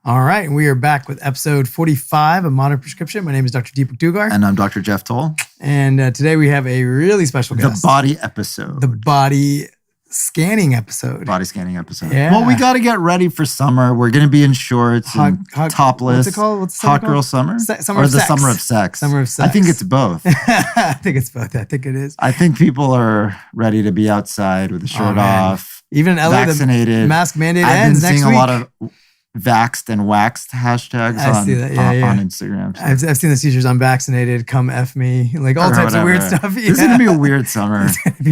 All right, and we are back with episode 45 of Modern Prescription. My name is Dr. Deepak Dugar. And I'm Dr. Jeff Toll. And today we have a really special guest. The body episode. The body scanning episode. Body scanning episode. Yeah. Well, we got to get ready for summer. We're going to be in shorts and topless. What's it called? What's Hot girl summer? Summer or of the sex. summer of sex. Summer of sex. I think it's both. I think it's both. I think it is. I think people are ready to be outside with the shirt off. Even in LA, vaccinated. The mask mandate I've ends been next seeing week. a lot of vaxxed and waxed hashtags on Instagram. So. I've seen the t-shirts, I'm vaccinated, come F me, like all types of weird stuff. Yeah. This is going to be a weird summer.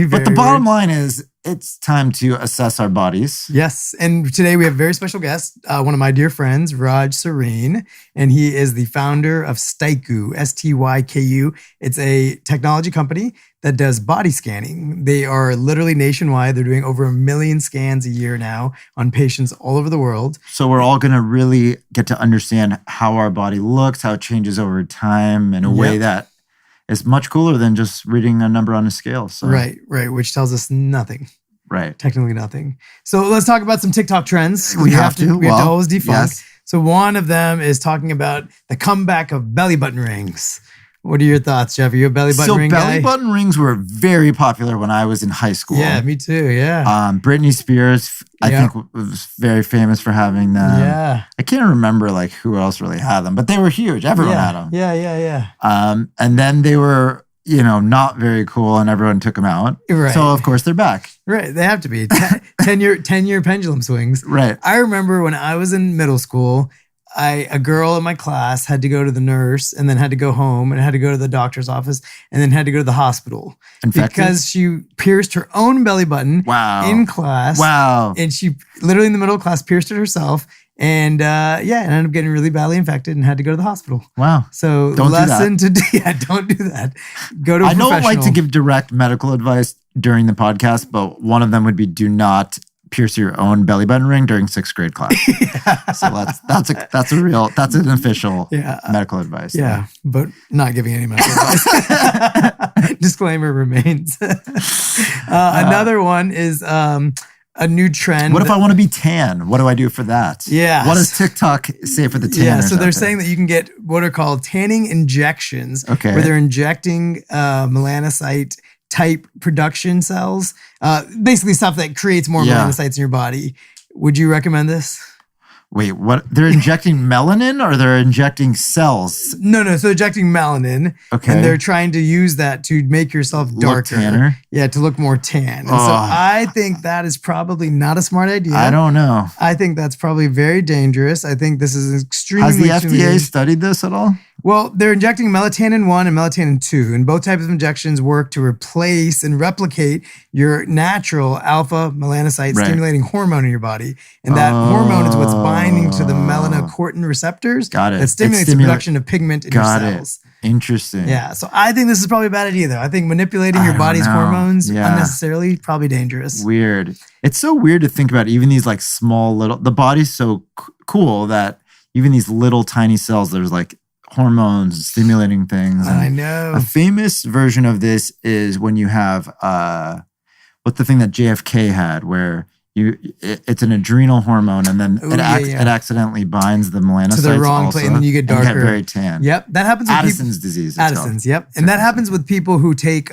But the bottom line is it's time to assess our bodies. Yes. And today we have a very special guest, one of my dear friends, Raj Sareen, and he is the founder of Styku, S-T-Y-K-U. It's a technology company that does body scanning. They are literally nationwide. They're doing over 1 million scans a year now on patients all over the world. So we're all going to really get to understand how our body looks, how it changes over time in a way that is much cooler than just reading a number on a scale. So. Right, which tells us nothing. Right. Technically nothing. So let's talk about some TikTok trends. We have to always debunk. Yes. So one of them is talking about the comeback of belly button rings. What are your thoughts, Jeff? Are you a belly button ring guy? So belly button rings were very popular when I was in high school. Yeah, me too. Yeah. Britney Spears, I think, was very famous for having them. Yeah. I can't remember like who else really had them, but they were huge. Everyone had them. Yeah. And then they were, not very cool, and everyone took them out. Right. So of course they're back. Right. They have to be 10-year pendulum swings. Right. I remember when I was in middle school, a girl in my class had to go to the nurse and then had to go home and had to go to the doctor's office and then had to go to the hospital. Infected? Because she pierced her own belly button in class. Wow. And she literally in the middle of class pierced it herself and ended up getting really badly infected and had to go to the hospital. Wow. So don't do that. Don't do that. Go to a I don't like to professional. give direct medical advice during the podcast, but one of them would be do not pierce your own belly button ring during 6th grade class. So that's an official medical advice. Yeah, but not giving any medical advice. Disclaimer remains. Another one is a new trend. What if I want to be tan? What do I do for that? Yeah. What does TikTok say for the tanners? Yeah, so they're saying that you can get what are called tanning injections, where they're injecting melanocyte type production cells, basically stuff that creates more melanocytes in your body. Would you recommend this? Wait, what? They're injecting melanin or they're injecting cells? No. So they're injecting melanin. Okay. And they're trying to use that to make yourself darker. Look tanner? Yeah, to look more tan. And so I think that is probably not a smart idea. I don't know. I think that's probably very dangerous. I think this is extremely... Has the FDA studied this at all? Well, they're injecting melatonin 1 and melatonin 2, and both types of injections work to replace and replicate your natural alpha melanocyte stimulating hormone in your body. And that hormone is what's binding to the melanocortin receptors. Got it. That stimulates the production of pigment in your cells. Interesting. Yeah, so I think this is probably a bad idea, though. I think manipulating your body's hormones unnecessarily probably dangerous. Weird. It's so weird to think about even these like small little... The body's so cool that even these little tiny cells, there's like hormones stimulating things. I know. A famous version of this is when you have what's the thing that JFK had, where it's an adrenal hormone, and then it accidentally binds the melanocytes to the wrong place, and then you get darker, and get very tan. Yep, that happens with Addison's disease. Addison's, yep, and that happens with people who take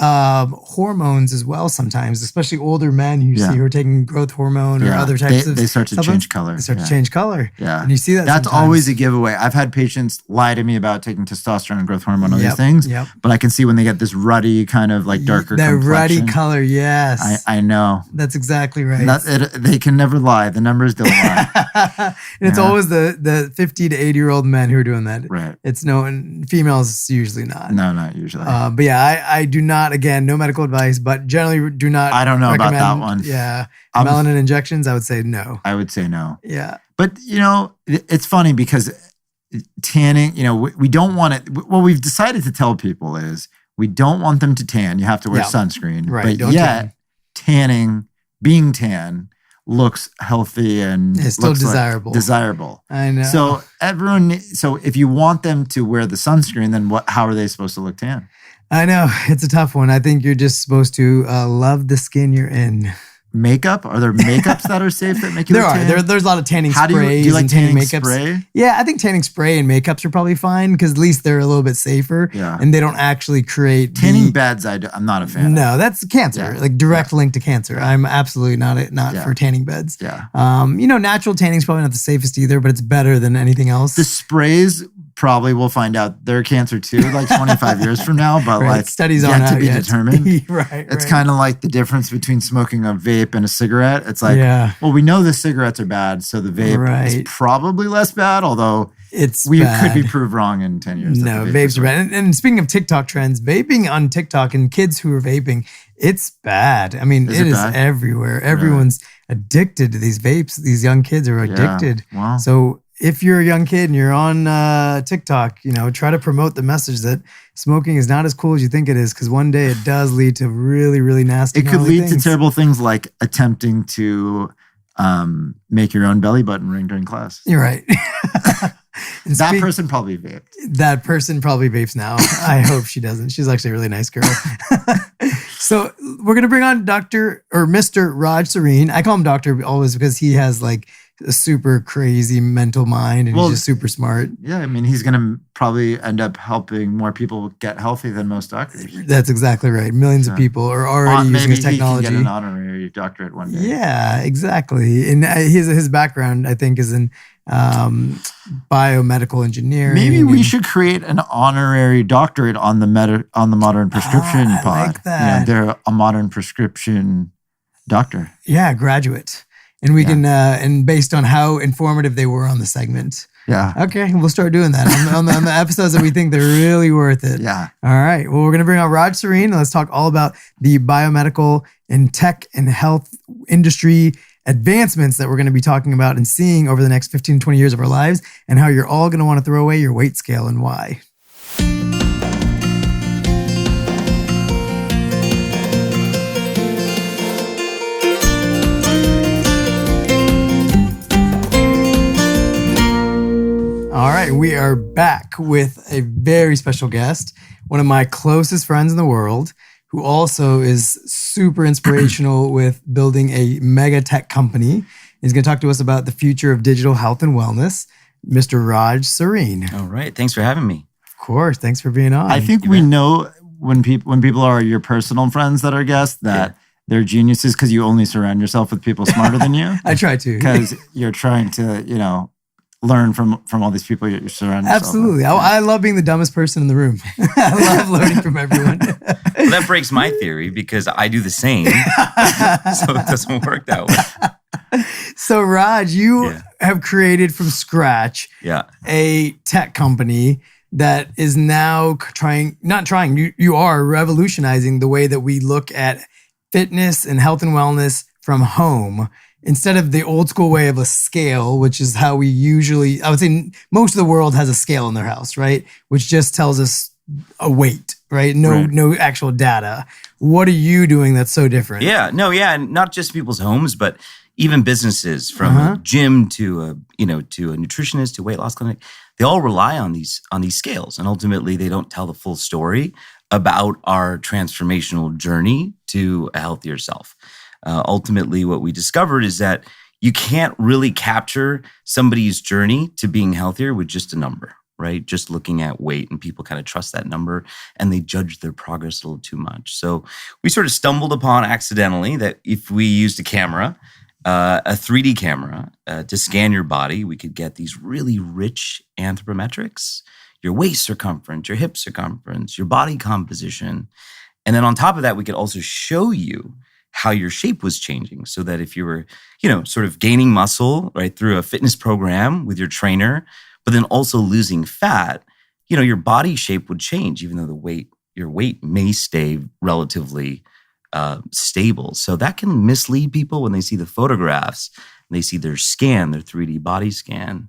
hormones as well sometimes, especially older men you see who are taking growth hormone or other types of they start to change color. They start to change color. Yeah. And you see that That's sometimes. always a giveaway. I've had patients lie to me about taking testosterone and growth hormone and these things, but I can see when they get this ruddy kind of like darker complexion. That ruddy color, yes. I know. That's exactly right. They can never lie. The numbers don't lie. And it's always the 50 to 80-year-old men who are doing that. Right. It's and females usually not. No, not usually. But yeah, I do not, again, no medical advice, but generally do not I don't know about that one. Yeah. Melanin injections, I would say no. I would say no. Yeah. But, it's funny because tanning, we don't want it. What we've decided to tell people is we don't want them to tan. You have to wear sunscreen. Right. But yet, being tan looks healthy and it's still looks desirable. Desirable. I know. So if you want them to wear the sunscreen, then how are they supposed to look tan? I know. It's a tough one. I think you're just supposed to love the skin you're in. makeup? Are there makeups that are safe that make you look tan? There's a lot of tanning How sprays. do you like and tanning makeups. spray? Yeah, I think tanning spray and makeups are probably fine because at least they're a little bit safer. Yeah. And they don't actually create tanning beds. I'm not a fan. No, that's cancer. Yeah. Like direct link to cancer. I'm absolutely not for tanning beds. Yeah. Natural tanning is probably not the safest either, but it's better than anything else. The sprays probably we'll find out they're cancer too, like 25 years from now, but right. like studies yet on to out be yet. determined. Right. It's kind of like the difference between smoking a vape and a cigarette. It's like, well, we know the cigarettes are bad, so the vape is probably less bad, although we could be proved wrong in 10 years. No, vapes are bad. And speaking of TikTok trends, vaping on TikTok and kids who are vaping, it's bad. I mean, it is everywhere. Everyone's addicted to these vapes. These young kids are addicted. Yeah. Wow. So if you're a young kid and you're on TikTok, try to promote the message that smoking is not as cool as you think it is, because one day it does lead to really, really nasty things. It could lead to terrible things like attempting to make your own belly button ring during class. You're right. That person probably vaped. That person probably vapes now. I hope she doesn't. She's actually a really nice girl. So we're going to bring on Mr. Raj Sareen. I call him Doctor always because he has like a super crazy mental mind and he's just super smart. Yeah, I mean, he's going to probably end up helping more people get healthy than most doctors. That's exactly right. Millions of people are already using his technology. Maybe he can get an honorary doctorate one day. Yeah, exactly. And his background, I think, is in biomedical engineering. Maybe we should create an honorary doctorate on the modern prescription pod. I like that. They're a modern prescription doctor. Yeah, graduate. And we can, and based on how informative they were on the segment. Yeah. Okay, we'll start doing that on the episodes that we think they're really worth it. Yeah. All right. Well, we're going to bring on Raj Sareen and let's talk all about the biomedical and tech and health industry advancements that we're going to be talking about and seeing over the next 15 to 20 years of our lives, and how you're all going to want to throw away your weight scale and why. All right, we are back with a very special guest, one of my closest friends in the world, who also is super inspirational with building a mega tech company. He's going to talk to us about the future of digital health and wellness, Mr. Raj Sareen. All right, thanks for having me. Of course, thanks for being on. I think we know when people are your personal friends that are guests that they're geniuses because you only surround yourself with people smarter than you. I try to. Because you're trying to, learn from all these people you're surrounding yourself with. Absolutely. I love being the dumbest person in the room. I love learning from everyone. Well, that breaks my theory because I do the same. So it doesn't work that way. So Raj, you have created from scratch a tech company that is now you are revolutionizing the way that we look at fitness and health and wellness from home. Instead of the old school way of a scale, which is how we usually, I would say most of the world has a scale in their house, right? Which just tells us a weight, right? No actual data. What are you doing that's so different? And not just people's homes, but even businesses, from a gym to a nutritionist to a weight loss clinic. They all rely on these scales, and ultimately they don't tell the full story about our transformational journey to a healthier self. Ultimately, what we discovered is that you can't really capture somebody's journey to being healthier with just a number, right? Just looking at weight, and people kind of trust that number and they judge their progress a little too much. So we sort of stumbled upon accidentally that if we used a camera, a 3D camera, to scan your body, we could get these really rich anthropometrics, your waist circumference, your hip circumference, your body composition. And then on top of that, we could also show you how your shape was changing, so that if you were, sort of gaining muscle, right, through a fitness program with your trainer, but then also losing fat, your body shape would change, even though your weight may stay relatively stable. So that can mislead people when they see the photographs and they see their scan, their 3D body scan.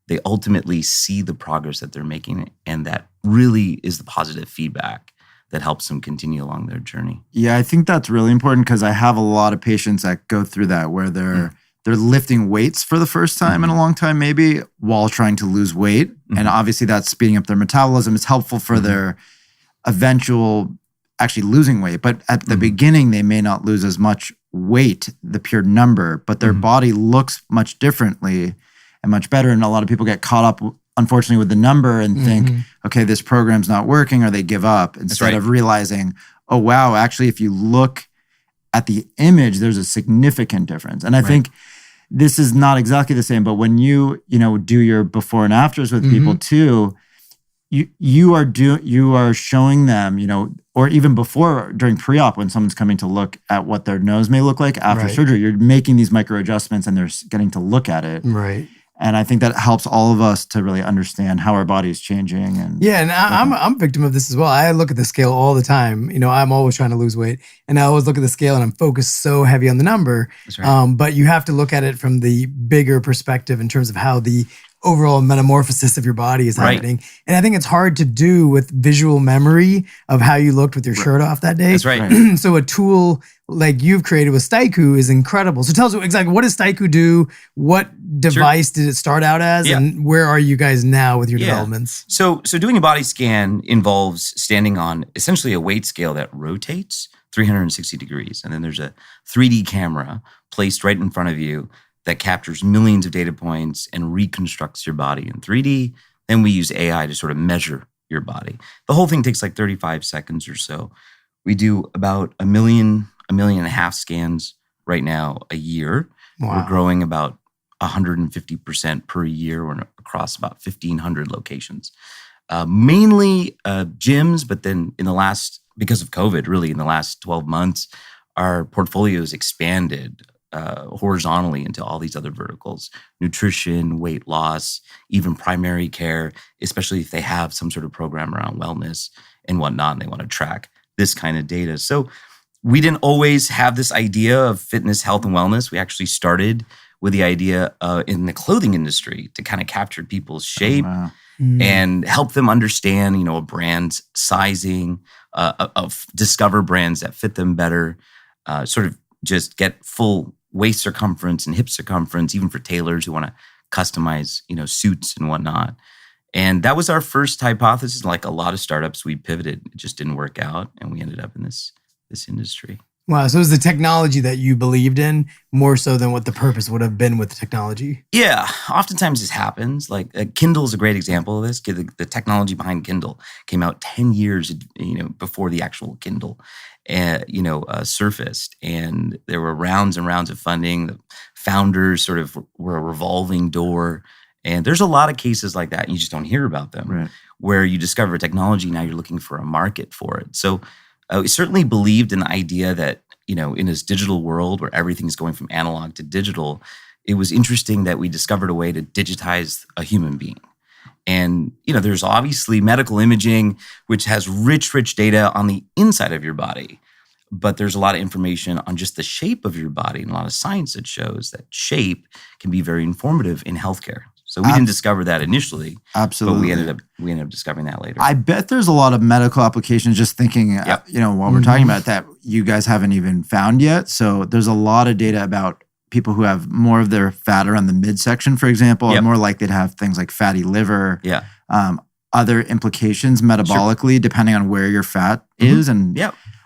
They ultimately see the progress that they're making, and that really is the positive feedback that helps them continue along their journey. Yeah, I think that's really important because I have a lot of patients that go through that where they're lifting weights for the first time in a long time, maybe while trying to lose weight. And obviously that's speeding up their metabolism. It's helpful for their eventual actually losing weight. But at the beginning, they may not lose as much weight, the pure number, but their body looks much differently and much better. And a lot of people get caught up, unfortunately, with the number and think, okay, this program's not working, or they give up instead of realizing, oh, wow, actually, if you look at the image, there's a significant difference. And I think this is not exactly the same, but when you do your before and afters with people too, you are showing them, or even before, during pre-op, when someone's coming to look at what their nose may look like after surgery, you're making these micro adjustments and they're getting to look at it. Right. And I think that helps all of us to really understand how our body is changing. And I'm a victim of this as well. I look at the scale all the time. I'm always trying to lose weight, and I always look at the scale and I'm focused so heavy on the number. That's right. But you have to look at it from the bigger perspective in terms of how the overall metamorphosis of your body is happening. And I think it's hard to do with visual memory of how you looked with your shirt off that day. That's right. So a tool like you've created with Staiku is incredible. So tell us exactly, what does Staiku do? What device did it start out as? And where are you guys now with your developments? So doing a body scan involves standing on essentially a weight scale that rotates 360 degrees. And then there's a 3D camera placed right in front of you that captures millions of data points and reconstructs your body in 3D. Then we use AI to sort of measure your body. The whole thing takes like 35 seconds or so. We do about a million and a half scans right now a year. Wow. We're growing about 150% per year. We're across about 1,500 locations. Mainly gyms, but then because of COVID, really in the last 12 months, our portfolio has expanded horizontally into all these other verticals: nutrition, weight loss, even primary care, especially if they have some sort of program around wellness and whatnot, and they want to track this kind of data. So we didn't always have this idea of fitness, health, and wellness. We actually started with the idea in the clothing industry to kind of capture people's shape and help them understand, a brand's sizing, discover brands that fit them better, sort of just get full waist circumference and hip circumference, even for tailors who want to customize, suits and whatnot. And that was our first hypothesis. Like a lot of startups, we pivoted. It just didn't work out, and we ended up in this industry. Wow. So it was the technology that you believed in more so than what the purpose would have been with the technology? Yeah. Oftentimes this happens. Like Kindle is a great example of this. The technology behind Kindle came out 10 years before the actual Kindle surfaced. And there were rounds and rounds of funding. The founders sort of were a revolving door. And there's a lot of cases like that. And you just don't hear about them, where you discover technology. Now you're looking for a market for it. So we certainly believed in the idea that, in this digital world where everything is going from analog to digital, it was interesting that we discovered a way to digitize a human being. And, there's obviously medical imaging, which has rich data on the inside of your body. But there's a lot of information on just the shape of your body and a lot of science that shows that shape can be very informative in healthcare. So we didn't discover that initially. Absolutely. But we ended up discovering that later. I bet there's a lot of medical applications, just thinking, while we're talking about that, you guys haven't even found yet. So there's a lot of data about people who have more of their fat around the midsection, for example, are more likely to have things like fatty liver, other implications metabolically, depending on where your fat is. And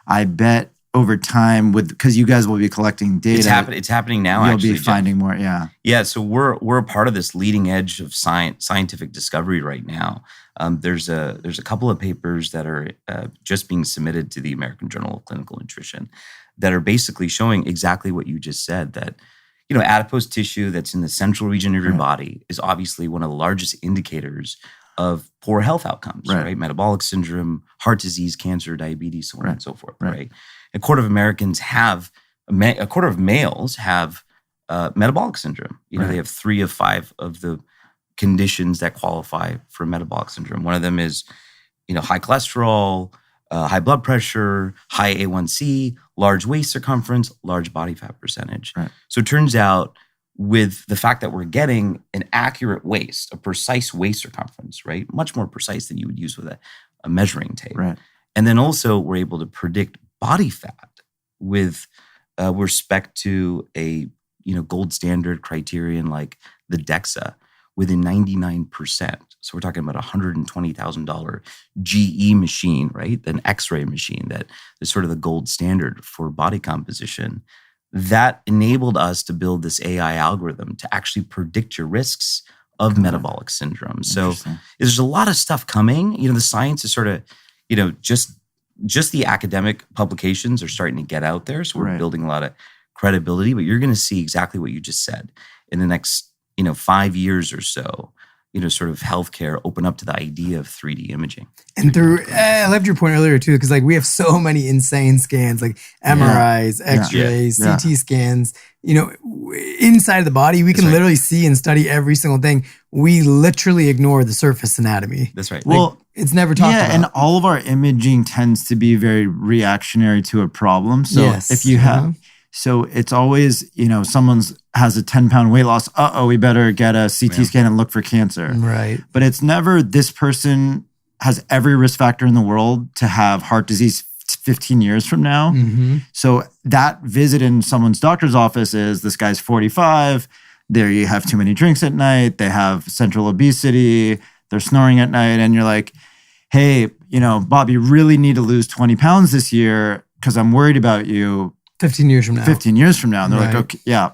I bet over time, because you guys will be collecting data, it's happening now. You'll be finding more. Yeah. So we're a part of this leading edge of scientific discovery right now. There's a couple of papers that are just being submitted to the American Journal of Clinical Nutrition that are basically showing exactly what you just said, that adipose tissue that's in the central region of your body is obviously one of the largest indicators of poor health outcomes, right? Metabolic syndrome, heart disease, cancer, diabetes, so on and so forth, right? A quarter of males have metabolic syndrome. They have 3 of 5 of the conditions that qualify for metabolic syndrome. One of them is, high cholesterol, high blood pressure, high A1C, large waist circumference, large body fat percentage. So it turns out, with the fact that we're getting an accurate waist, a precise waist circumference, right? Much more precise than you would use with a measuring tape. And then also we're able to predict body fat with respect to a gold standard criterion like the DEXA within 99%. So we're talking about $120,000 GE machine, right? An X-ray machine that is sort of the gold standard for body composition. that enabled us to build this AI algorithm to actually predict your risks of metabolic syndrome. So there's a lot of stuff coming. The science is sort of, just the academic publications are starting to get out there. So we're building a lot of credibility, but you're going to see exactly what you just said in the next, 5 years or so. Sort of healthcare open up to the idea of 3D imaging. And I loved your point earlier too, because we have so many insane scans, like MRIs, X-rays, CT scans. Inside of the body, we can literally see and study every single thing. We literally ignore the surface anatomy. That's right. Well, it's never talked about. Yeah, and all of our imaging tends to be very reactionary to a problem. So if you have... So it's always, someone's has a 10-pound weight loss. We better get a CT scan and look for cancer. Right. But it's never this person has every risk factor in the world to have heart disease 15 years from now. Mm-hmm. So that visit in someone's doctor's office is this guy's 45. They have too many drinks at night. They have central obesity. They're snoring at night. And you're like, hey, Bob, you really need to lose 20 pounds this year because I'm worried about you. 15 years from now. 15 years from now. And they're like, okay,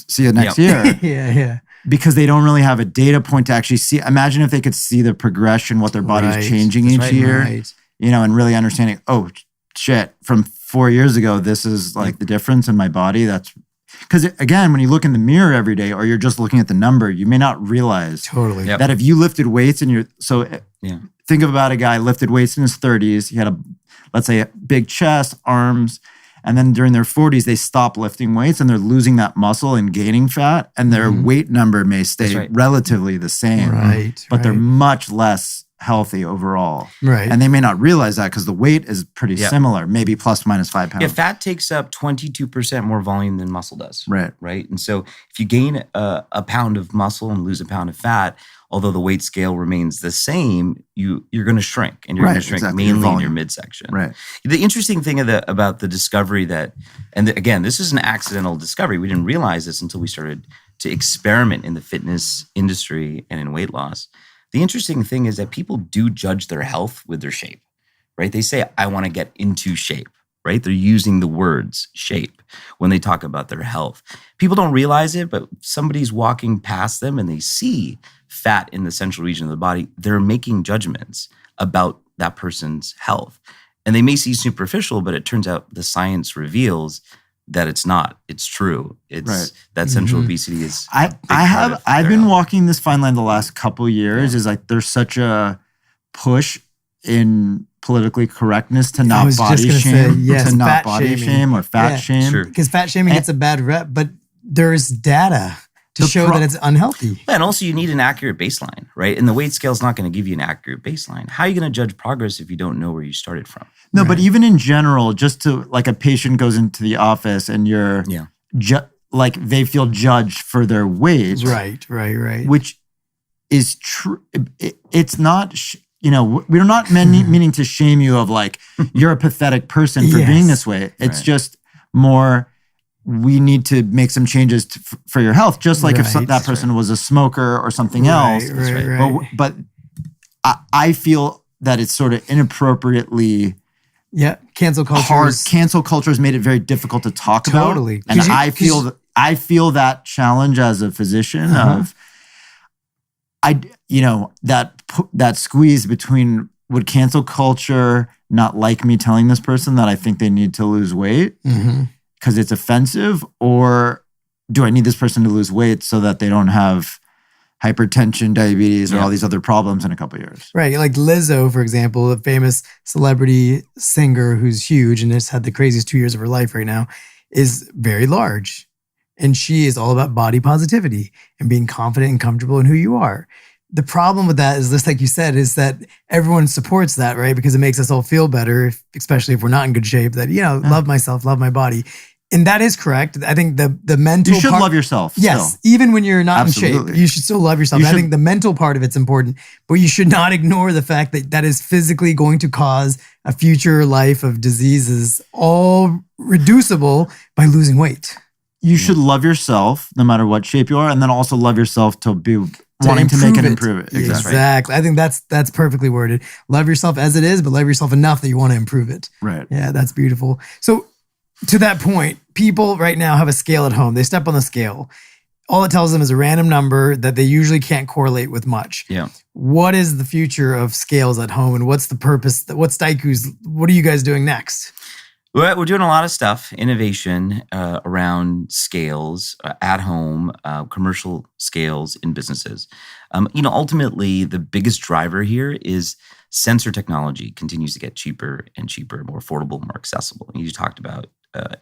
see you next year. Yeah. Because they don't really have a data point to actually see. Imagine if they could see the progression, what their body's changing each year, and really understanding, oh, shit, from 4 years ago, this is like the difference in my body. That's because, again, when you look in the mirror every day or you're just looking at the number, you may not realize that if you lifted weights and think about a guy lifted weights in his 30s. He had let's say, a big chest, arms. And then during their 40s, they stop lifting weights and they're losing that muscle and gaining fat. And their weight number may stay relatively the same. But they're much less healthy overall. And they may not realize that because the weight is pretty similar, maybe plus minus 5 pounds. Yeah, fat takes up 22% more volume than muscle does. Right. And so if you gain a pound of muscle and lose a pound of fat, although the weight scale remains the same, you're going to shrink, and you're going to shrink mainly in your midsection. The interesting thing about the discovery again, this is an accidental discovery. We didn't realize this until we started to experiment in the fitness industry and in weight loss. The interesting thing is that people do judge their health with their shape, right? They say, I want to get into shape, right? They're using the words shape when they talk about their health. People don't realize it, but somebody's walking past them and they see fat in the central region of the body. They're making judgments about that person's health. And they may see superficial, but it turns out the science reveals that it's not. It's true. It's that central obesity is. I've been walking this fine line the last couple years. Is like there's such a push in politically correctness to not body shame, to not body shame or fat shame. Because fat shaming gets a bad rep, but there's data to show that it's unhealthy. And also you need an accurate baseline, right? And the weight scale is not going to give you an accurate baseline. How are you going to judge progress if you don't know where you started from? No, but even in general, just to like a patient goes into the office and you're like they feel judged for their weight. Right. Which is true. It's not, we're not meaning to shame you of like, you're a pathetic person for being this way. It's just more, we need to make some changes for your health. Just like if that person was a smoker or something else. But I feel that it's sort of inappropriately cancel culture. Hard. Cancel culture has made it very difficult to talk about. And I feel that challenge as a physician of that squeeze between would cancel culture not like me telling this person that I think they need to lose weight because it's offensive, or do I need this person to lose weight so that they don't have hypertension, diabetes, or all these other problems in a couple of years? Right. Like Lizzo, for example, a famous celebrity singer who's huge and has had the craziest 2 years of her life right now, is very large. And she is all about body positivity and being confident and comfortable in who you are. The problem with that is, just like you said, is that everyone supports that, right? Because it makes us all feel better, especially if we're not in good shape, that, love myself, love my body. And that is correct. I think the mental You should love yourself. Yes. Still. Even when you're not in shape, you should still love yourself. I think the mental part of it's important, but you should not ignore the fact that that is physically going to cause a future life of diseases, all reducible by losing weight. You should love yourself no matter what shape you are, and then also love yourself to be wanting to make it improve it. Exactly. I think that's perfectly worded. Love yourself as it is, but love yourself enough that you want to improve it. Right. Yeah, that's beautiful. So to that point, people right now have a scale at home. They step on the scale. All it tells them is a random number that they usually can't correlate with much. Yeah. What is the future of scales at home, and what's the purpose? What's Staiku's? What are you guys doing next? We're doing a lot of stuff, innovation around scales at home, commercial scales in businesses. Ultimately, the biggest driver here is sensor technology continues to get cheaper and cheaper, more affordable, more accessible. You talked about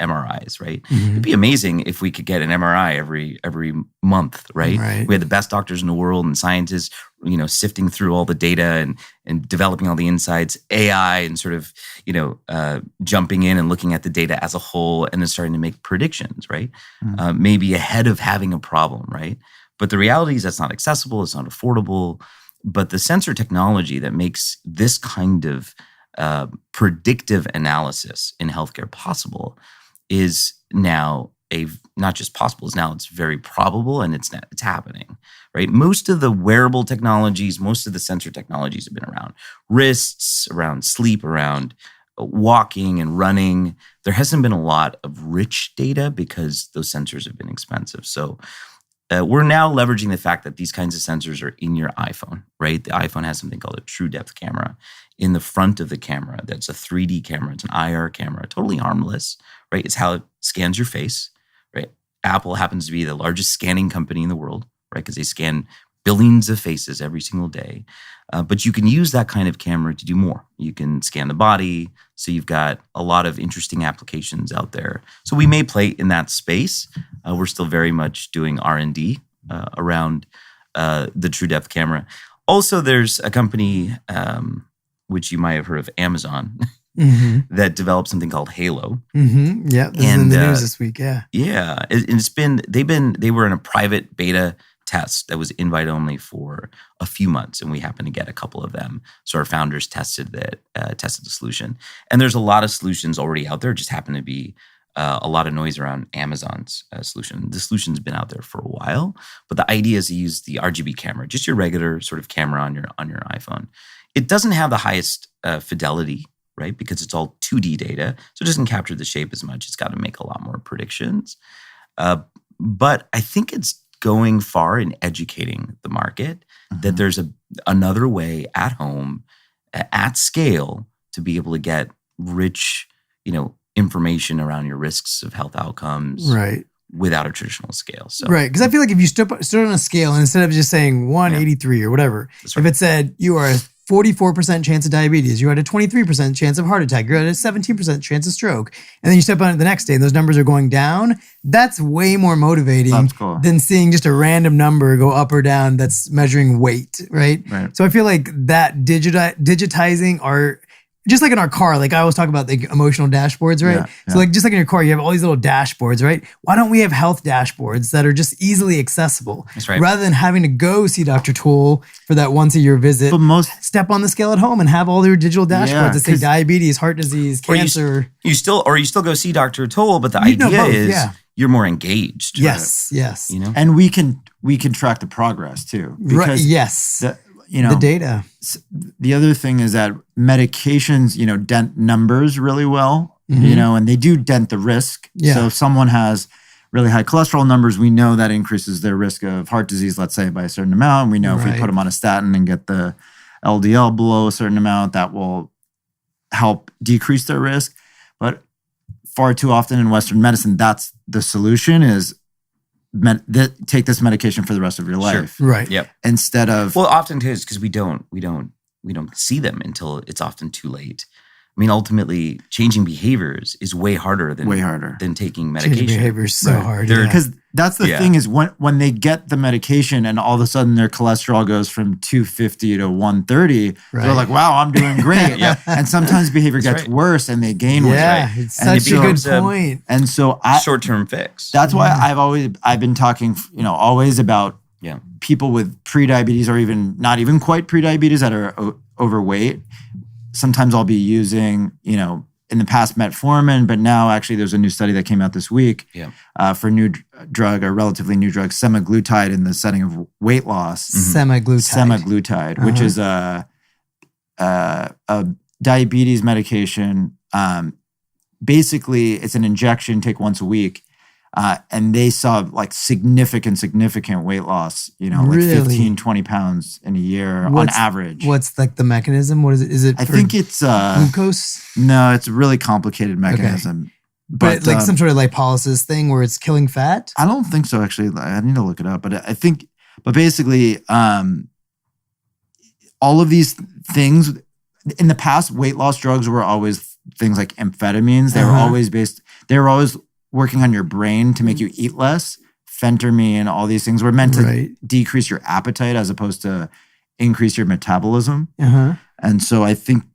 MRIs, right? Mm-hmm. It'd be amazing if we could get an MRI every month, right? We had the best doctors in the world and scientists, sifting through all the data and developing all the insights, AI and sort of, jumping in and looking at the data as a whole and then starting to make predictions, right? Mm-hmm. Maybe ahead of having a problem, right? But the reality is that's not accessible, it's not affordable. But the sensor technology that makes this kind of predictive analysis in healthcare possible is now not just possible, it's very probable, and it's happening, right? Most of the wearable technologies, most of the sensor technologies have been around wrists, around sleep, around walking and running. There hasn't been a lot of rich data because those sensors have been expensive. So we're now leveraging the fact that these kinds of sensors are in your iPhone, right? The iPhone has something called a true depth camera in the front of the camera. That's a 3D camera. It's an IR camera, totally harmless, right? It's how it scans your face, right? Apple happens to be the largest scanning company in the world, right? Because they scan billions of faces every single day. But you can use that kind of camera to do more. You can scan the body. So you've got a lot of interesting applications out there. So we may play in that space. We're still very much doing R&D around the True Depth camera. Also, there's a company, which you might have heard of, Amazon, mm-hmm. that developed something called Halo. Mm-hmm. Yeah, this is in the news this week, yeah. Yeah, they were in a private beta test that was invite only for a few months, and we happened to get a couple of them. So our founders tested the solution, and there's a lot of solutions already out there. It just happened to be a lot of noise around Amazon's solution. The solution's been out there for a while, but the idea is to use the RGB camera, just your regular sort of camera on your iPhone. It doesn't have the highest fidelity, right? Because it's all 2D data, so it doesn't capture the shape as much. It's got to make a lot more predictions. But I think it's going far in educating the market mm-hmm. that there's another way at home, at scale, to be able to get rich, information around your risks of health outcomes, right, without a traditional scale. So, right, because I feel like if you stood on a scale and instead of just saying 183 or whatever, right. If it said you are a 44% chance of diabetes, you had a 23% chance of heart attack, you had a 17% chance of stroke, and then you step on it the next day and those numbers are going down, that's way more motivating than seeing just a random number go up or down that's measuring weight, right? So I feel like that digitizing our, just like in our car, like I always talk about the emotional dashboards, right? So like just like in your car, you have all these little dashboards, right? Why don't we have health dashboards that are just easily accessible? That's right. Rather than having to go see Dr. Tool for that once a year visit, step on the scale at home and have all your digital dashboards that say diabetes, heart disease, cancer. You still go see Dr. Tool, but the idea is you're more engaged. Yes. And we can track the progress too. Because the data. The other thing is that medications, dent numbers really well, mm-hmm. And they do dent the risk. Yeah. So if someone has really high cholesterol numbers, we know that increases their risk of heart disease, let's say by a certain amount. And we know if we put them on a statin and get the LDL below a certain amount, that will help decrease their risk. But far too often in Western medicine, that's the solution is take this medication for the rest of your life. Sure. Right. Yep. Instead of often because we don't see them until it's often too late. I mean, ultimately, changing behaviors is way harder than taking medication. Changing behavior is so hard. Because that's the thing is when they get the medication and all of a sudden their cholesterol goes from 250 to 130, they're like, wow, I'm doing great. And sometimes behavior gets worse and they gain weight. Yeah, it's such a good point. And so short-term fix. That's why I've been talking, always about people with prediabetes or even not even quite prediabetes that are overweight. Sometimes I'll be using, in the past metformin, but now actually there's a new study that came out this week for a relatively new drug, semaglutide in the setting of weight loss. Mm-hmm. Semaglutide, which is a diabetes medication basically it's an injection, take once a week. And they saw like significant weight loss, like 15, 20 pounds in a year on average. What's like the mechanism? What is it? Is it I think it's glucose? No, it's a really complicated mechanism. Okay. But like some sort of lipolysis thing where it's killing fat? I don't think so, actually. I need to look it up. But I think, basically, all of these things, in the past, weight loss drugs were always things like amphetamines. They were always working on your brain to make you eat less. Phentermine, all these things were meant to decrease your appetite as opposed to increase your metabolism. And so I think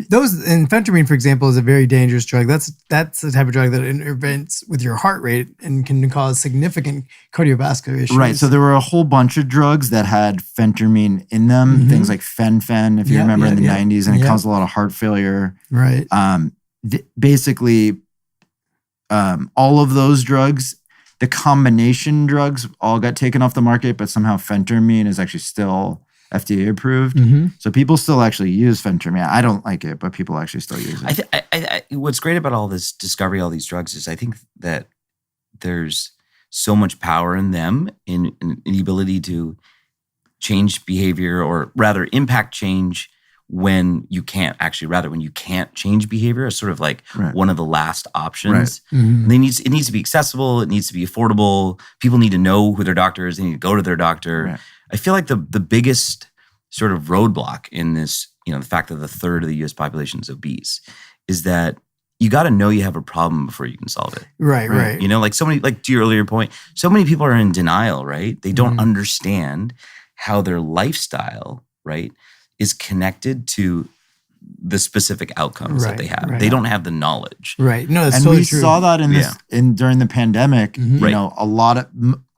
phentermine, for example, is a very dangerous drug. That's the type of drug that intervenes with your heart rate and can cause significant cardiovascular issues. Right. So there were a whole bunch of drugs that had phentermine in them, things like fen, if you remember in the 90s, and it caused a lot of heart failure. Right. Basically, all of those drugs, the combination drugs all got taken off the market, but somehow phentermine is actually still FDA approved. So people still actually use phentermine. I don't like it, but people actually still use it. What's great about all this discovery, all these drugs, is I think that there's so much power in them, in the ability to change behavior, or rather impact change when you can't change behavior is sort of like one of the last options. And it needs to be accessible. It needs to be affordable. People need to know who their doctor is. They need to go to their doctor. I feel like the biggest sort of roadblock in this, the fact that a third of the U.S. population is obese, is that you got to know you have a problem before you can solve it. Right. Like so many, like to your earlier point, so many people are in denial, right? They don't understand how their lifestyle, right, is connected to the specific outcomes that they have. They don't have the knowledge. Right. No, that's and totally we true. saw that during the pandemic.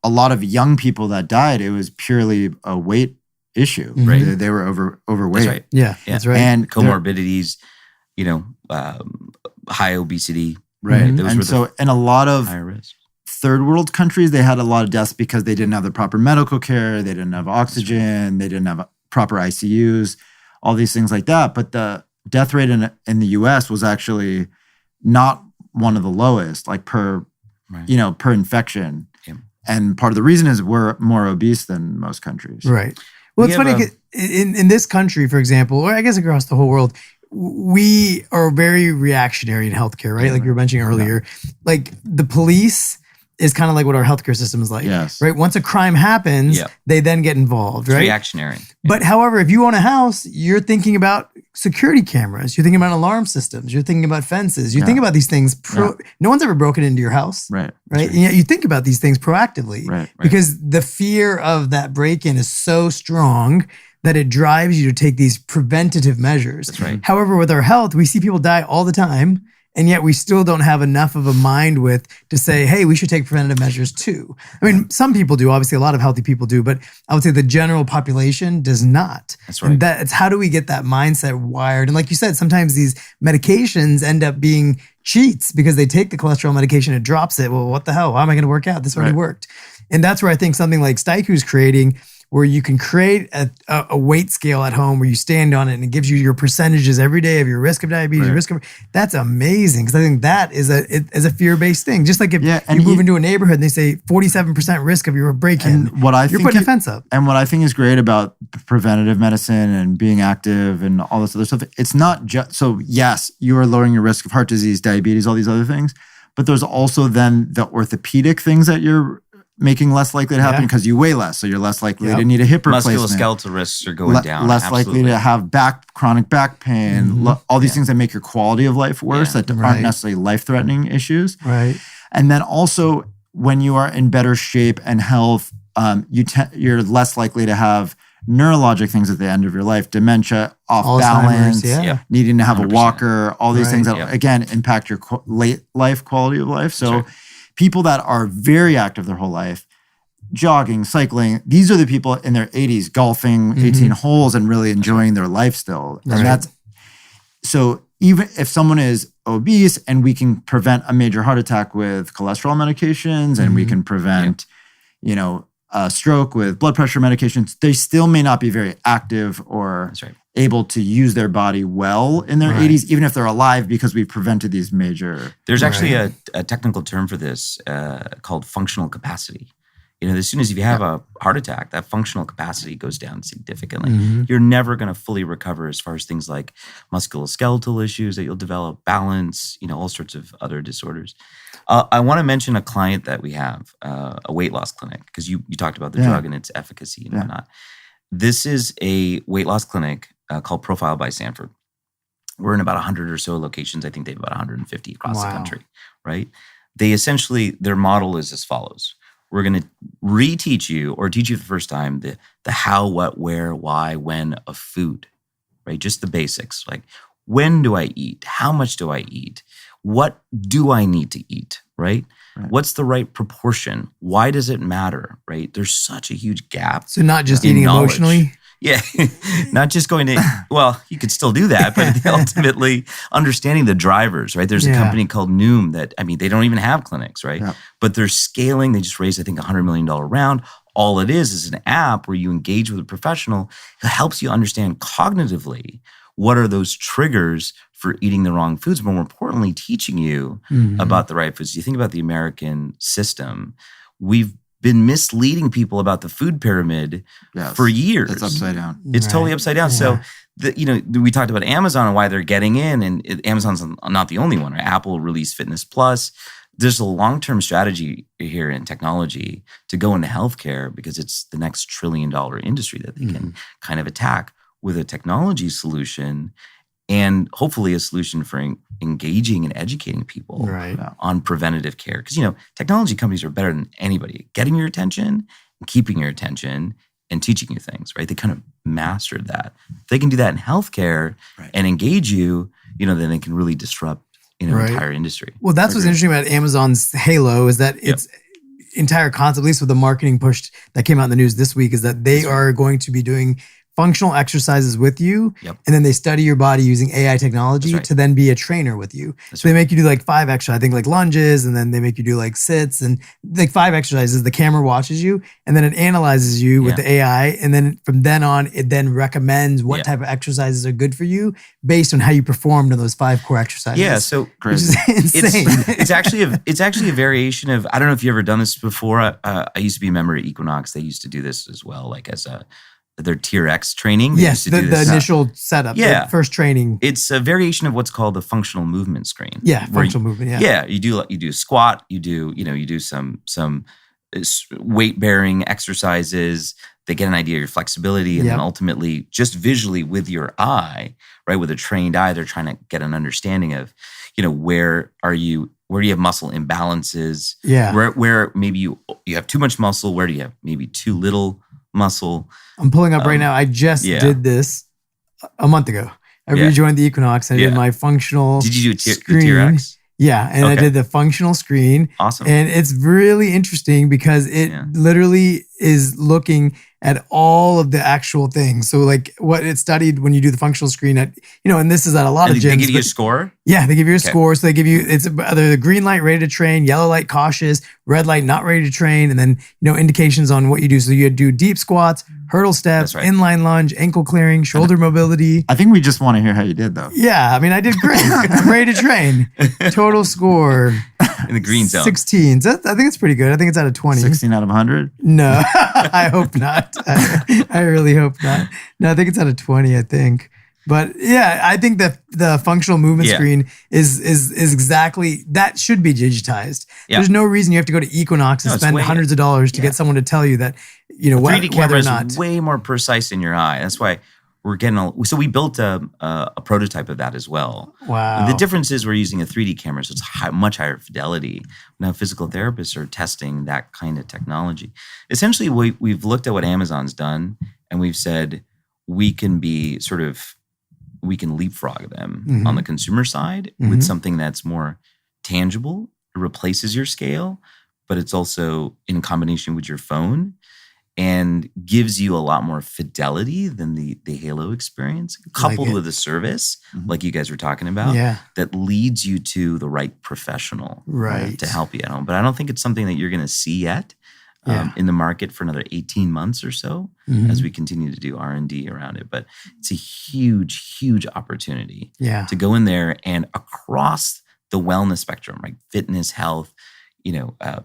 A lot of young people that died, it was purely a weight issue. They were overweight. That's right. Yeah, that's right. And comorbidities, high obesity. Right. Those were in a lot of higher risk. third world countries, they had a lot of deaths because they didn't have the proper medical care. They didn't have oxygen. They didn't have proper ICUs, all these things like that. But the death rate in the US was actually not one of the lowest, like per infection. And part of the reason is we're more obese than most countries. Right. Well, it's funny, in this country, for example, or I guess across the whole world, we are very reactionary in healthcare, right? Like you were mentioning earlier. Like the police is kind of like what our healthcare system is like. Yes. Right? Once a crime happens, they then get involved, right? It's reactionary. But however, if you own a house, you're thinking about security cameras. You're thinking about alarm systems. You're thinking about fences. You think about these things. No one's ever broken into your house. Right. And yet you think about these things proactively. Right. Because the fear of that break-in is so strong that it drives you to take these preventative measures. That's right. However, with our health, we see people die all the time, and yet we still don't have enough of a mind width to say, hey, we should take preventative measures too. I mean, some people do. Obviously, a lot of healthy people do, but I would say the general population does not. That's right. And it's how do we get that mindset wired? And like you said, sometimes these medications end up being cheats because they take the cholesterol medication, it drops it. Well, what the hell? How am I going to work out? This already worked. And that's where I think something like Steiku is creating, where you can create a weight scale at home where you stand on it and it gives you your percentages every day of your risk of diabetes, your risk of, that's amazing. Because I think that is a fear-based thing. Just like if you move into a neighborhood and they say 47% risk of your break-in, you're putting a fence up. And what I think is great about preventative medicine and being active and all this other stuff, it's not just, so yes, you are lowering your risk of heart disease, diabetes, all these other things, but there's also then the orthopedic things that you're making less likely to happen because you weigh less. So you're less likely to need a hip replacement. Musculoskeletal risks are going down. Less likely to have chronic back pain, all these things that make your quality of life worse that aren't necessarily life-threatening issues. Right. And then also when you are in better shape and health, you're less likely to have neurologic things at the end of your life, dementia, off balance, needing to have 100%. A walker, all these things that again impact your late life quality of life. So people that are very active their whole life, jogging, cycling, these are the people in their 80s golfing 18 holes and really enjoying their life still. And that's so even if someone is obese and we can prevent a major heart attack with cholesterol medications and we can prevent, stroke, with blood pressure medications, they still may not be very active or able to use their body well in their 80s, even if they're alive, because we've prevented these major... There's actually a technical term for this called functional capacity. As soon as you have a heart attack, that functional capacity goes down significantly. Mm-hmm. You're never going to fully recover as far as things like musculoskeletal issues that you'll develop, balance, all sorts of other disorders. I want to mention a client that we have, a weight loss clinic, because you talked about the drug and its efficacy and whatnot. This is a weight loss clinic called Profile by Sanford. We're in about 100 or so locations. I think they have about 150 across the country, right? They essentially, their model is as follows. We're going to reteach you or teach you the first time the how, what, where, why, when of food, right? Just the basics. Like, when do I eat? How much do I eat? What do I need to eat, right? What's the right proportion? Why does it matter, right? There's such a huge gap. So not just eating emotionally? Yeah, not just going to, well, you could still do that, but ultimately understanding the drivers, right? There's a company called Noom that, they don't even have clinics, right? Yeah. But they're scaling. They just raised, I think, $100 million round. All it is an app where you engage with a professional who helps you understand cognitively what are those triggers for eating the wrong foods, but more importantly, teaching you about the right foods. You think about the American system, we've been misleading people about the food pyramid for years. It's upside down. It's totally upside down. Yeah. So, we talked about Amazon and why they're getting in, and Amazon's not the only one, right? Apple released Fitness Plus. There's a long-term strategy here in technology to go into healthcare because it's the next $1 trillion industry that they can kind of attack with a technology solution and hopefully a solution for engaging and educating people on preventative care. Because, technology companies are better than anybody. Getting your attention and keeping your attention and teaching you things, right? They kind of mastered that. If they can do that in healthcare and engage you, then they can really disrupt an entire industry. Well, that's what's interesting about Amazon's Halo is that its entire concept, at least with the marketing push that came out in the news this week, is that they are going to be doing functional exercises with you, and then they study your body using AI technology to then be a trainer with you. So they make you do like 5 exercises, I think like lunges, and then they make you do like sits and like 5 exercises. The camera watches you, and then it analyzes you with the AI, and then from then on, it then recommends what type of exercises are good for you based on how you performed on those 5 core exercises. Yeah, so crazy. Which is insane. It's actually a variation of, I don't know if you've ever done this before. I used to be a member at Equinox. They used to do this as well, like as their Tier X training. Yes, the initial setup, the first training. It's a variation of what's called the functional movement screen. Yeah, functional movement. Yeah, yeah. You do squat. You do some weight bearing exercises. They get an idea of your flexibility, and then ultimately, just visually with your eye, right, with a trained eye, they're trying to get an understanding of, where do you have muscle imbalances? Yeah, where maybe you have too much muscle. Where do you have maybe too little muscle? I'm pulling up right now. I just did this a month ago. I rejoined the Equinox. I did my functional Did you do screen. TRX? Yeah, and I did the functional screen. Awesome. And it's really interesting because it literally is looking at all of the actual things. So like what it studied when you do the functional screen at, and this is at a lot of gyms. They give you a score? Yeah, they give you a score. So they give you, it's either the green light ready to train, yellow light cautious, red light not ready to train, and then, indications on what you do. So you do deep squats, hurdle steps, inline lunge, ankle clearing, shoulder mobility. I think we just want to hear how you did though. Yeah, I did great. I'm ready to train. Total score. In the green zone. 16. So I think it's pretty good. I think it's out of 20. 16 out of 100? No, I hope not. I really hope not. No, I think it's out of 20, I think. But yeah, I think that the functional movement screen is exactly, that should be digitized. Yeah. There's no reason you have to go to Equinox and spend hundreds of dollars to get someone to tell you that, 3D camera whether or not. Is way more precise in your eye. That's why we're getting so we built a prototype of that as well. Wow. The difference is we're using a 3D camera, so it's much higher fidelity. Now physical therapists are testing that kind of technology. Essentially, we've looked at what Amazon's done, and we've said we can leapfrog them on the consumer side with something that's more tangible. It replaces your scale, but it's also in combination with your phone and gives you a lot more fidelity than the Halo experience, coupled with a service like you guys were talking about that leads you to the right professional to help you at home. But I don't think it's something that you're going to see yet. in the market for another 18 months or so as we continue to do R&D around it. But it's a huge, huge opportunity to go in there and across the wellness spectrum, right? Fitness, health,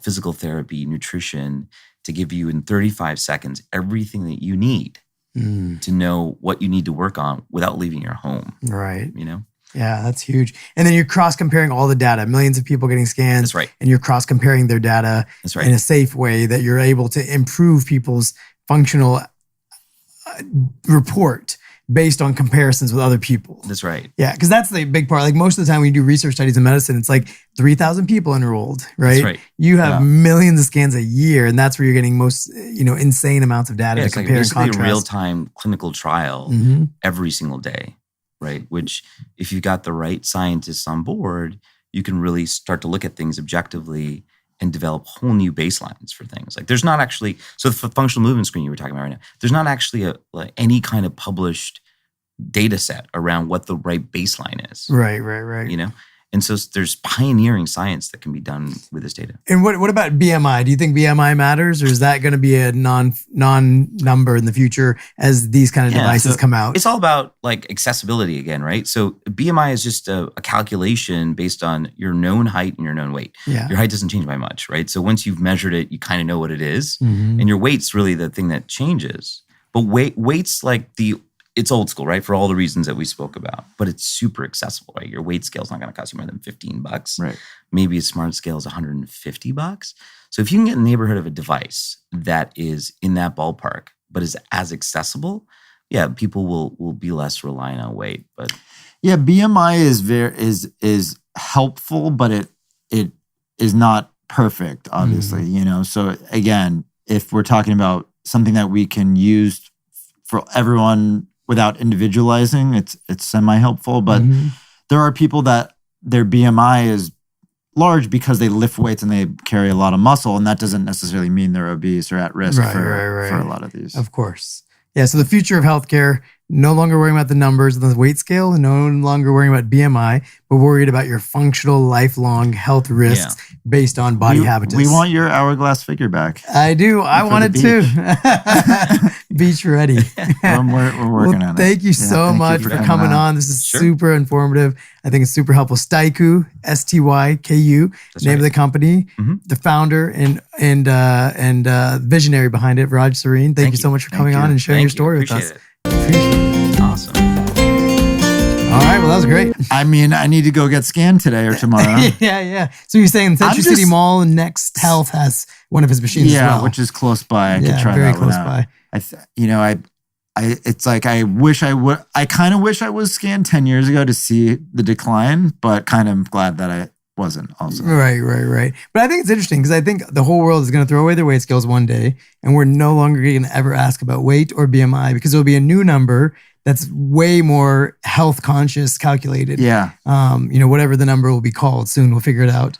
physical therapy, nutrition, to give you in 35 seconds everything that you need to know what you need to work on without leaving your home. Right. Yeah, that's huge. And then you're cross-comparing all the data, millions of people getting scanned. That's right. And you're cross-comparing their data in a safe way that you're able to improve people's functional report based on comparisons with other people. That's right. Yeah, because that's the big part. Like most of the time when you do research studies in medicine, it's like 3,000 people enrolled, right? That's right. You have millions of scans a year, and that's where you're getting most, insane amounts of data to compare and contrast. It's like a real-time clinical trial every single day, right? Which if you've got the right scientists on board, you can really start to look at things objectively and develop whole new baselines for things. Like there's not actually, so the functional movement screen you were talking about right now, there's not actually any kind of published data set around what the right baseline is. Right. And so there's pioneering science that can be done with this data. And what about BMI? Do you think BMI matters, or is that going to be a non-number in the future as these kind of devices come out? It's all about like accessibility again, right? So BMI is just a calculation based on your known height and your known weight. Yeah. Your height doesn't change by much, right? So once you've measured it, you kind of know what it is. And your weight's really the thing that changes. But weight's like it's old school, right? For all the reasons that we spoke about, but it's super accessible, right? Your weight scale is not going to cost you more than $15. Right. Maybe a smart scale is $150. So if you can get in the neighborhood of a device that is in that ballpark, but is as accessible, people will be less reliant on weight. But BMI is helpful, but it is not perfect, obviously. So again, if we're talking about something that we can use for everyone without individualizing, it's semi-helpful. But there are people that their BMI is large because they lift weights and they carry a lot of muscle, and that doesn't necessarily mean they're obese or at risk for a lot of these. Of course. Yeah, so the future of healthcare, no longer worrying about the numbers of the weight scale, no longer worrying about BMI, but worried about your functional, lifelong health risks based on body habitus. We want your hourglass figure back. I do. I want it too. Beach ready. We're working on it. Thank you so much for coming on. This is super informative. I think it's super helpful. Styku, STYKU, name of the company, the founder and visionary behind it, Raj Sareen. Thank you so much for coming on and sharing your story with us. Appreciate it. Awesome. All right, well, that was great. I mean, I need to go get scanned today or tomorrow. Yeah. So you're saying Century City Mall and Next Health has one of his machines as well? Yeah, which is close by. I could try very that close one by. It's like I kind of wish I was scanned 10 years ago to see the decline, but kind of glad that I wasn't also. Right. But I think it's interesting because I think the whole world is going to throw away their weight scales one day, and we're no longer going to ever ask about weight or BMI because there'll be a new number that's way more health conscious calculated. Yeah. Whatever the number will be called soon, we'll figure it out.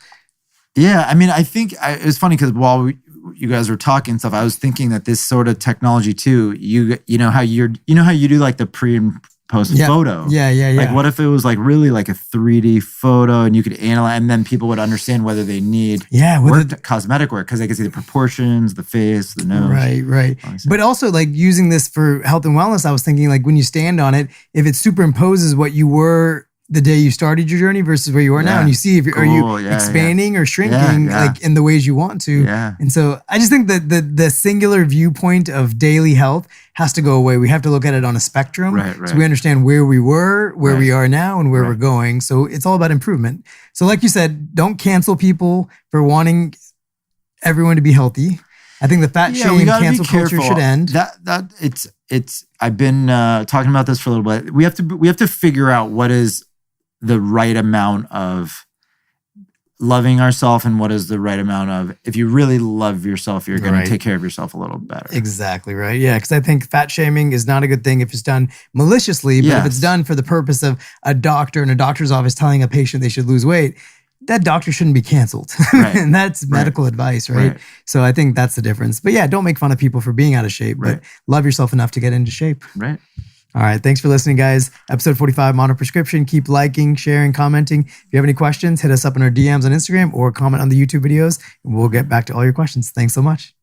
Yeah. I mean, I think it was funny because while you guys were talking and stuff, I was thinking that this sort of technology too, you know how you do like the pre and post photo. Yeah. Like what if it was like really like a 3D photo and you could analyze, and then people would understand whether they need cosmetic work because they could see the proportions, the face, the nose. Right. But also like using this for health and wellness, I was thinking like when you stand on it, if it superimposes what you were the day you started your journey versus where you are now, and you see if are you expanding or shrinking like in the ways you want to. Yeah. And so I just think that the singular viewpoint of daily health has to go away. We have to look at it on a spectrum, so we understand where we were, where we are now, and where we're going. So it's all about improvement. So like you said, don't cancel people for wanting everyone to be healthy. I think the fat shaming cancel culture should end. That it's. I've been talking about this for a little bit. We have to figure out what is the right amount of loving ourselves and what is the right amount of, if you really love yourself, you're going to take care of yourself a little better. Exactly right. Yeah. Because I think fat shaming is not a good thing if it's done maliciously, but if it's done for the purpose of a doctor in a doctor's office telling a patient they should lose weight, that doctor shouldn't be canceled. And that's medical advice, right? So I think that's the difference. But don't make fun of people for being out of shape, but love yourself enough to get into shape. Right. All right. Thanks for listening, guys. Episode 45, Modern Prescription. Keep liking, sharing, commenting. If you have any questions, hit us up in our DMs on Instagram or comment on the YouTube videos, and we'll get back to all your questions. Thanks so much.